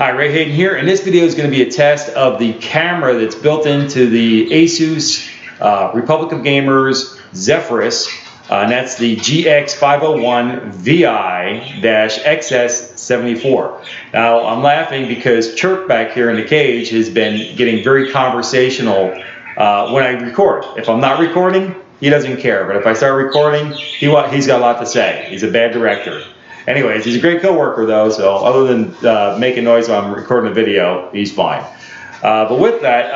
Hi, Ray Hayden here, and this video is going to be a test of the camera that's built into the ASUS Republic of Gamers Zephyrus, and that's the GX501VI-XS74. Now, I'm laughing because Chirp back here in the cage has been getting very conversational when I record. If I'm not recording, he doesn't care, but if I start recording, he's got a lot to say. He's a bad director. Anyways, he's a great coworker though, so other than making noise when I'm recording a video, he's fine. But with that,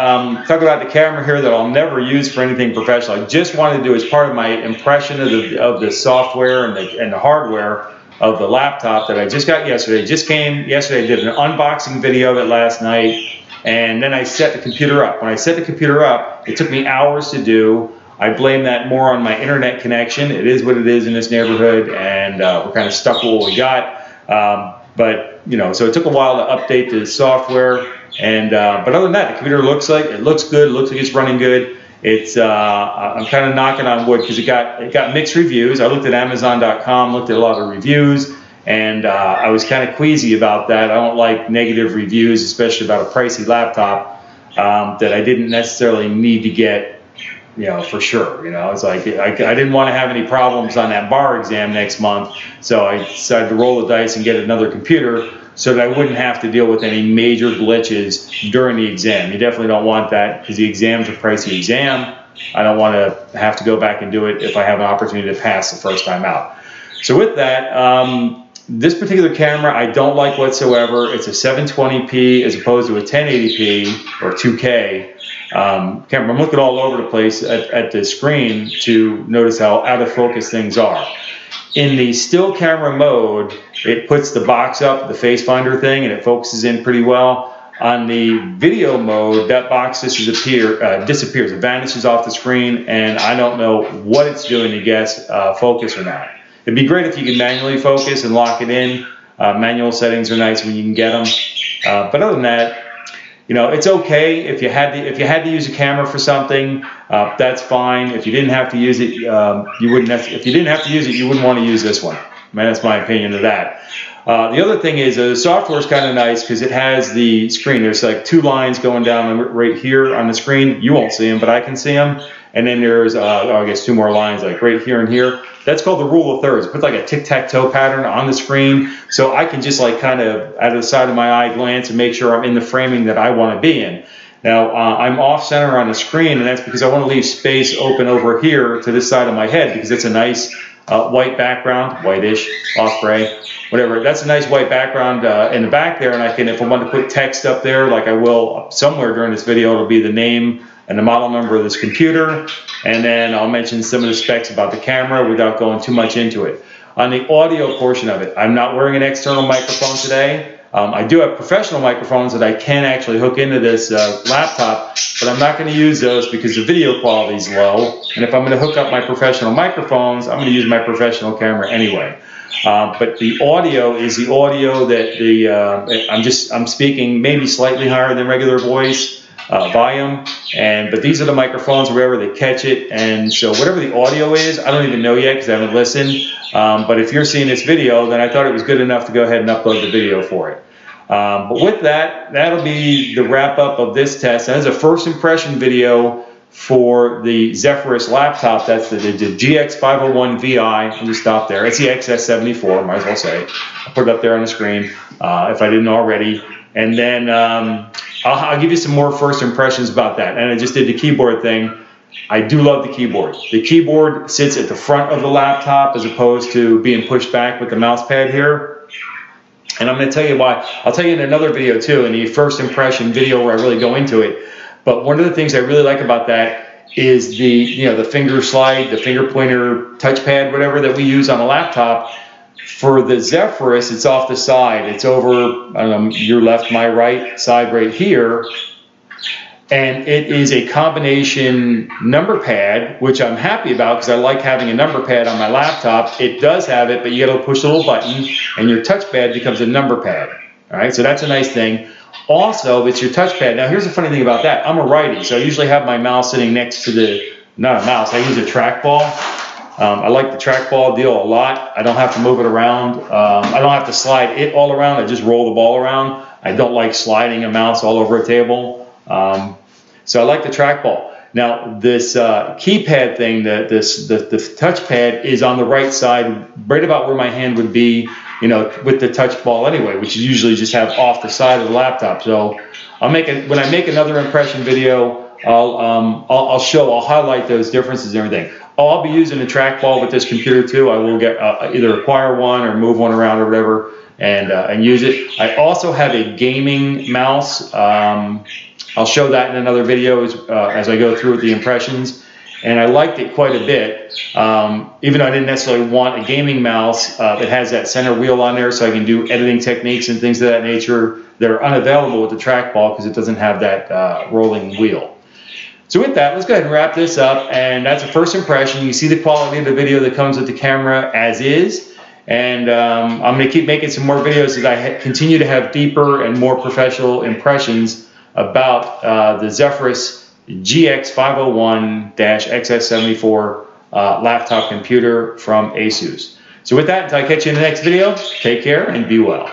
talk about the camera here that I'll never use for anything professional. I just wanted to do as part of my impression of the software and the hardware of the laptop that I just got yesterday. It just came yesterday. I did an unboxing video of it last night, and then I set the computer up. When I set the computer up, it took me hours to do. I blame that more on my internet connection. It is what it is in this neighborhood, and we're kind of stuck with what we got. But you know, so it took a while to update the software, and but other than that, the computer looks good. It looks like it's running good. It's I'm kind of knocking on wood because it got mixed reviews. I looked at Amazon.com, looked at a lot of reviews, and I was kind of queasy about that. I don't like negative reviews, especially about a pricey laptop that I didn't necessarily need to get. You know, for sure, you know, it's like I didn't want to have any problems on that bar exam next month, so I decided to roll the dice and get another computer so that I wouldn't have to deal with any major glitches during the exam. You definitely don't want that because the exam's a pricey exam. I don't want to have to go back and do it if I have an opportunity to pass the first time out. So with that, this particular camera I don't like whatsoever. It's a 720p as opposed to a 1080p or 2K. Camera. I'm looking all over the place at the screen to notice how out of focus things are. In the still camera mode, it puts the box up, the face finder thing, and it focuses in pretty well. On the video mode, that box disappears, it vanishes off the screen, and I don't know what it's doing to guess focus or not. It'd be great if you could manually focus and lock it in. Manual settings are nice when you can get them, but other than that, you know, it's okay if you had to use a camera for something. That's fine. If you didn't have to use it, you wouldn't. If you didn't have to use it, you wouldn't want to use this one. Man, that's my opinion of that. The other thing is the software is kind of nice because it has the screen. There's like two lines going down right here on the screen. You won't see them, but I can see them. And then there's, I guess, two more lines like right here and here. That's called the rule of thirds. It puts like a tic-tac-toe pattern on the screen, so I can just like kind of out of the side of my eye glance and make sure I'm in the framing that I want to be in. Now I'm off center on the screen, and that's because I want to leave space open over here to this side of my head because it's a nice white background, whitish, off gray, whatever. That's a nice white background in the back there, and I can, if I want to put text up there, like I will somewhere during this video, it'll be the name and the model number of this computer, and then I'll mention some of the specs about the camera without going too much into it. On the audio portion of it, I'm not wearing an external microphone today. I do have professional microphones that I can actually hook into this laptop, but I'm not going to use those because the video quality is low, and if I'm going to hook up my professional microphones, I'm going to use my professional camera anyway. But the audio is the audio that I'm speaking maybe slightly higher than regular voice volume, but these are the microphones wherever they catch it, and so whatever the audio is, I don't even know yet because I haven't listened, but if you're seeing this video, then I thought it was good enough to go ahead and upload the video for it. But with that, that'll be the wrap up of this test. That is a first impression video for the Zephyrus laptop. That's the GX501VI. Let me stop there. It's the XS74, might as well say. I'll put it up there on the screen if I didn't already. And then I'll give you some more first impressions about that. And I just did the keyboard thing. I do love the keyboard. The keyboard sits at the front of the laptop as opposed to being pushed back with the mouse pad here. And I'm going to tell you why. I'll tell you in another video too, in the first impression video where I really go into it. But one of the things I really like about that is the finger slide, the finger pointer touchpad, whatever that we use on a laptop. For the Zephyrus, it's off the side. It's over, I don't know, your left, my right side right here. And it is a combination number pad, which I'm happy about because I like having a number pad on my laptop. It does have it, but you got to push a little button and your touchpad becomes a number pad. All right, so that's a nice thing. Also, it's your touchpad. Now, here's the funny thing about that. I'm a righty, so I usually have my mouse sitting next to not a mouse, I use a trackball. I like the trackball deal a lot. I don't have to move it around. I don't have to slide it all around. I just roll the ball around. I don't like sliding a mouse all over a table. So I like the trackball. Now this keypad thing, the touchpad is on the right side, right about where my hand would be, you know, with the touch ball anyway, which you usually just have off the side of the laptop. So when I make another impression video, I'll highlight those differences and everything. I'll be using a trackball with this computer too. I will get either acquire one or move one around or whatever and use it. I also have a gaming mouse. I'll show that in another video as I go through with the impressions. And I liked it quite a bit, even though I didn't necessarily want a gaming mouse. It has that center wheel on there, so I can do editing techniques and things of that nature that are unavailable with the trackball because it doesn't have that rolling wheel. So with that, let's go ahead and wrap this up. And that's a first impression. You see the quality of the video that comes with the camera as is. And I'm going to keep making some more videos as I continue to have deeper and more professional impressions about the Zephyrus GX501-XS74 laptop computer from ASUS. So with that, until I catch you in the next video, take care and be well.